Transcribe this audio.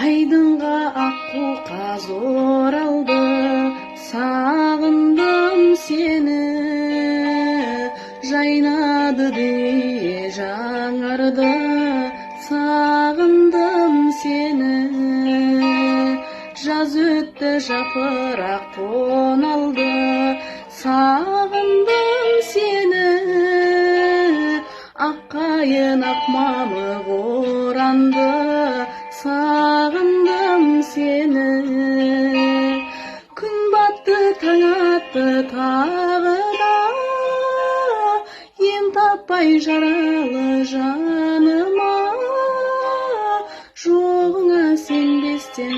айдынға аққу қаз оралды, сағындым сені. Жайнады дүние жаңарды, сағындым сені. Жаз өтті жапырақ тоналды, сағындым сені. Аққайын ақ мамық оранды, сағындым сені. Күн батты таң атты тағы да, ем таппай жаралы жаныма. Жоғыңа сенбестен